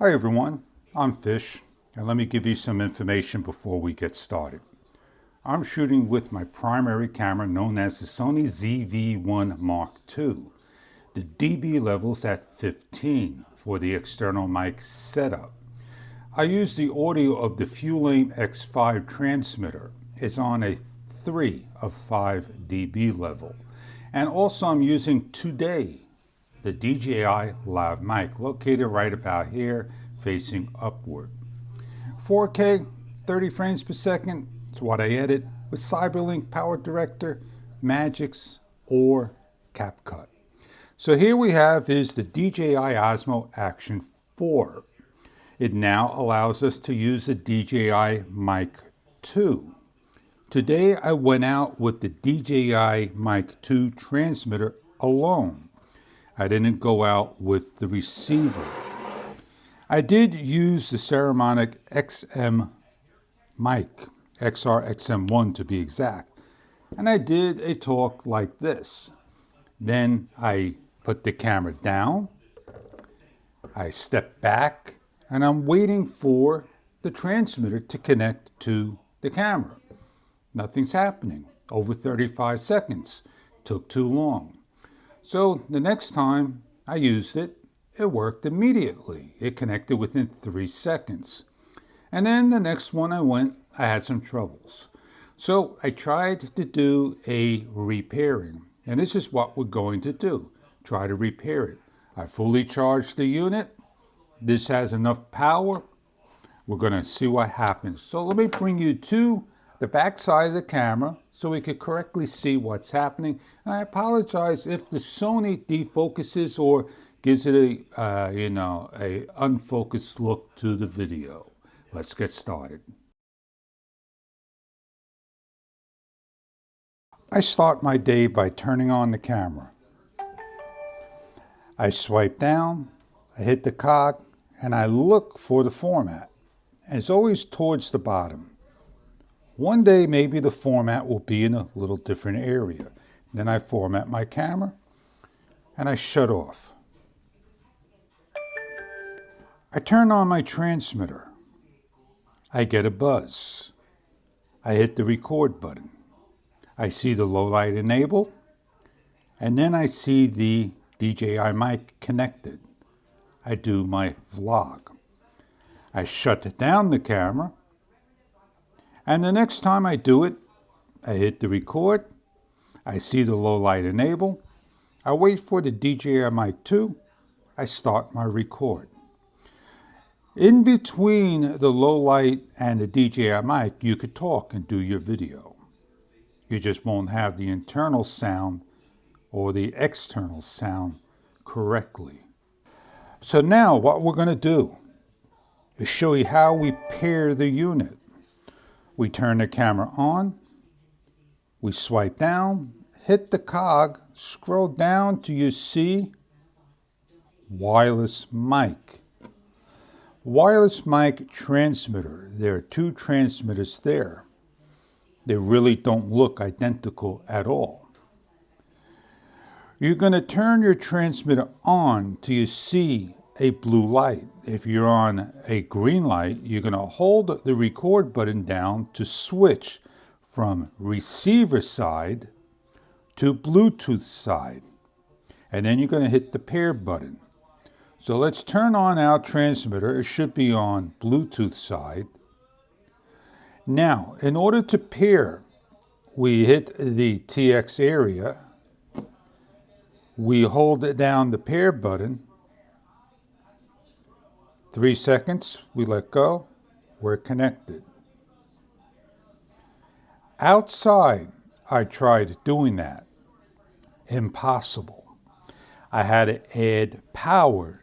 Hi everyone, I'm Fish, and let me give you some information before we get started. I'm shooting with my primary camera known as the Sony ZV-1 Mark II. The dB level's at 15 for the external mic setup. I use the audio of the Fishycomics X5 transmitter. It's on a 3 of 5 dB level. And also I'm using today the DJI Lav mic, located right about here, facing upward. 4K, 30 frames per second, is what I edit with Cyberlink Power Director, Magix, or CapCut. So here we have is the DJI Osmo Action 4. It now allows us to use the DJI Mic 2. Today I went out with the DJI Mic 2 transmitter alone. I didn't go out with the receiver. I did use the Saramonic XR-XM1 to be exact. And I did a talk like this. Then I put the camera down, I stepped back, and I'm waiting for the transmitter to connect to the camera. Nothing's happening. Over 35 seconds. Took too long. So the next time I used it, it worked immediately. It connected within 3 seconds. And then the next one I had some troubles. So I tried to do a repairing. And this is what we're going to do. Try to repair it. I fully charged the unit. This has enough power. We're going to see what happens. So let me bring you to the back side of the camera so we could correctly see what's happening. And I apologize if the Sony defocuses or gives it a unfocused look to the video. Let's get started. I start my day by turning on the camera. I swipe down, I hit the cog, and I look for the format. And it's always towards the bottom. One day maybe the format will be in a little different area. Then I format my camera and I shut off. I turn on my transmitter. I get a buzz. I hit the record button. I see the low light enabled, and then I see the DJI mic connected. I do my vlog. I shut down the camera. And the next time I do it, I hit the record, I see the low light enable, I wait for the DJI Mic 2, I start my record. In between the low light and the DJI mic, you could talk and do your video. You just won't have the internal sound or the external sound correctly. So now what we're going to do is show you how we pair the unit. We turn the camera on, we swipe down, hit the cog, scroll down till you see wireless mic. Wireless mic transmitter. There are 2 transmitters there. They really don't look identical at all. You're going to turn your transmitter on till you see a blue light. If you're on a green light, you're going to hold the record button down to switch from receiver side to Bluetooth side. And then you're going to hit the pair button. So let's turn on our transmitter. It should be on Bluetooth side. Now, in order to pair, we hit the TX area. We hold down the pair button. 3 seconds, we let go, we're connected. Outside, I tried doing that. Impossible. I had to add power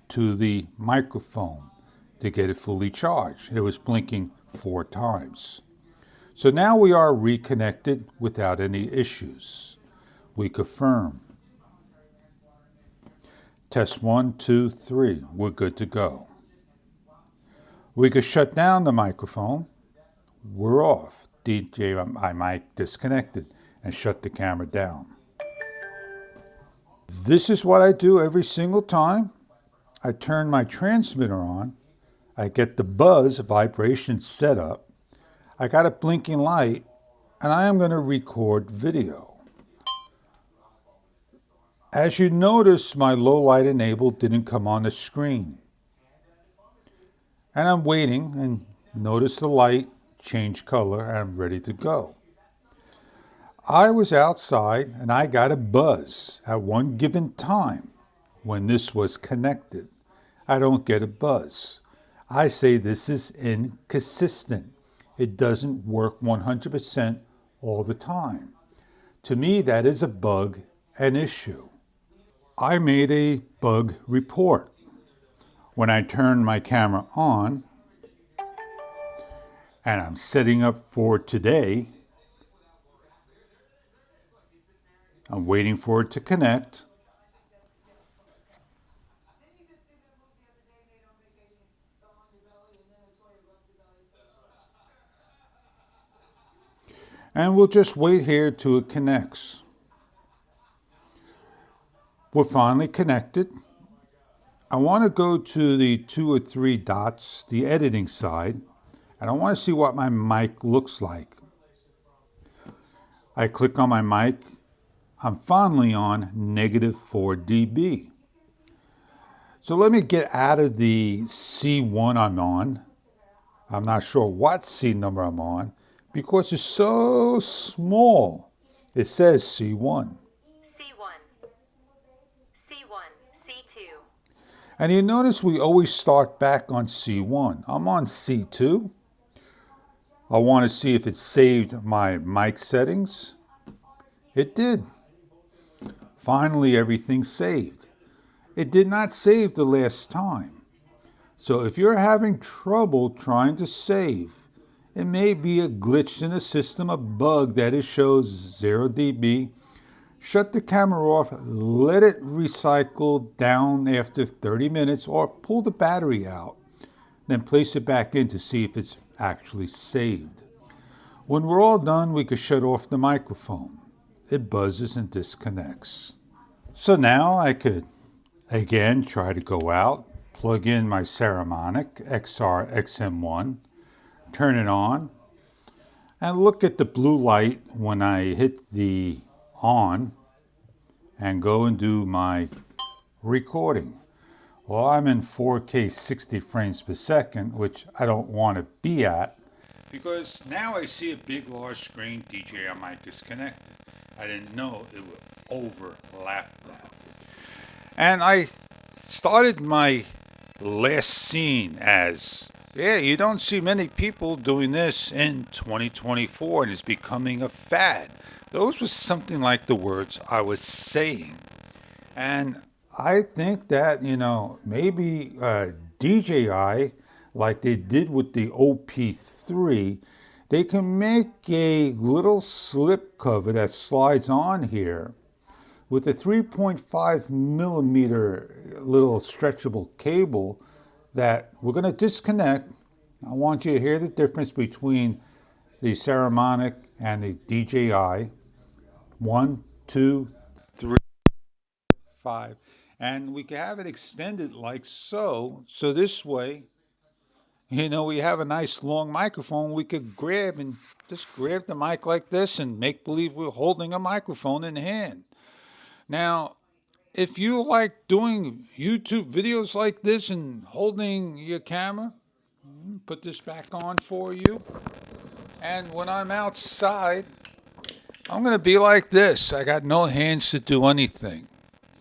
to the microphone to get it fully charged. It was blinking 4 times. So now we are reconnected without any issues. We confirm. Test 1, 2, 3, we're good to go. We could shut down the microphone. We're off. DJI mic disconnected and shut the camera down. This is what I do every single time. I turn my transmitter on. I get the buzz vibration set up. I got a blinking light, and I am going to record video. As you notice, my low light enable didn't come on the screen. And I'm waiting, and notice the light change color, and I'm ready to go. I was outside, and I got a buzz at one given time when this was connected. I don't get a buzz. I say this is inconsistent. It doesn't work 100% all the time. To me, that is a bug, an issue. I made a bug report. When I turn my camera on, and I'm setting up for today, I'm waiting for it to connect. And we'll just wait here till it connects. We're finally connected. I want to go to the 2 or 3 dots, the editing side, and I want to see what my mic looks like. I click on my mic. I'm finally on -4 dB. So let me get out of the C1 I'm on. I'm not sure what C number I'm on because it's so small. It says C1. C1, C1, C2. And you notice we always start back on C1. I'm on C2. I want to see if it saved my mic settings. It did. Finally, everything's saved. It did not save the last time. So if you're having trouble trying to save, it may be a glitch in the system, a bug that it shows 0 dB. Shut the camera off, let it recycle down after 30 minutes, or pull the battery out. Then place it back in to see if it's actually saved. When we're all done, we can shut off the microphone. It buzzes and disconnects. So now I could, again, try to go out, plug in my Saramonic XR-XM1, turn it on, and look at the blue light when I hit the on and go and do my recording. Well, I'm in 4K 60 frames per second, which I don't want to be at because now I see a big large screen DJI mic is connected. I didn't know it would overlap that. And I started my last scene as, yeah, you don't see many people doing this in 2024 and it's becoming a fad. Those were something like the words I was saying. And I think that, maybe DJI, like they did with the OP3, they can make a little slip cover that slides on here with a 3.5 millimeter little stretchable cable that we're going to disconnect. I want you to hear the difference between the Saramonic and the DJI. 1, 2, 3, 5. And we can have it extended like so. So this way, we have a nice long microphone we could grab and just grab the mic like this and make believe we're holding a microphone in hand. Now, if you like doing YouTube videos like this and holding your camera, put this back on for you. And when I'm outside, I'm going to be like this. I got no hands to do anything.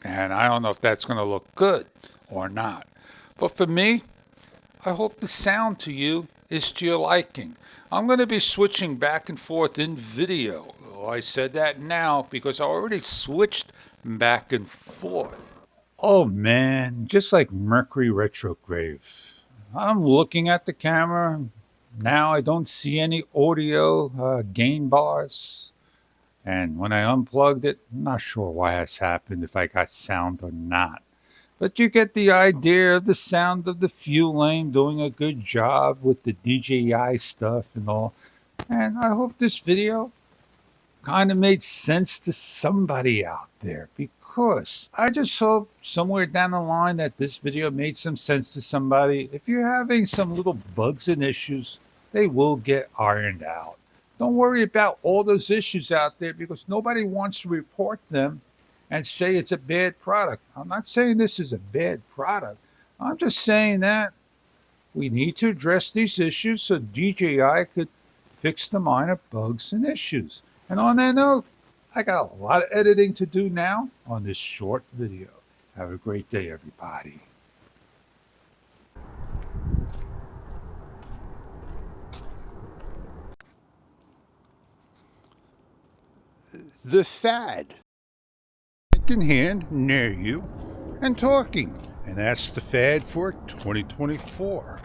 And I don't know if that's going to look good or not. But for me, I hope the sound to you is to your liking. I'm going to be switching back and forth in video. Well, I said that now because I already switched back and forth. Oh man, just like Mercury retrograde. I'm looking at the camera. Now I don't see any audio gain bars. And when I unplugged it, I'm not sure why that's happened, if I got sound or not. But you get the idea of the sound of the fuel lane doing a good job with the DJI stuff and all. And I hope this video kind of made sense to somebody out there, because course. I just hope somewhere down the line that this video made some sense to somebody. If you're having some little bugs and issues, they will get ironed out. Don't worry about all those issues out there because nobody wants to report them and say it's a bad product. I'm not saying this is a bad product. I'm just saying that we need to address these issues so DJI could fix the minor bugs and issues. And on that note, I got a lot of editing to do now on this short video. Have a great day, everybody. The fad. In hand near you and talking. And that's the fad for 2024.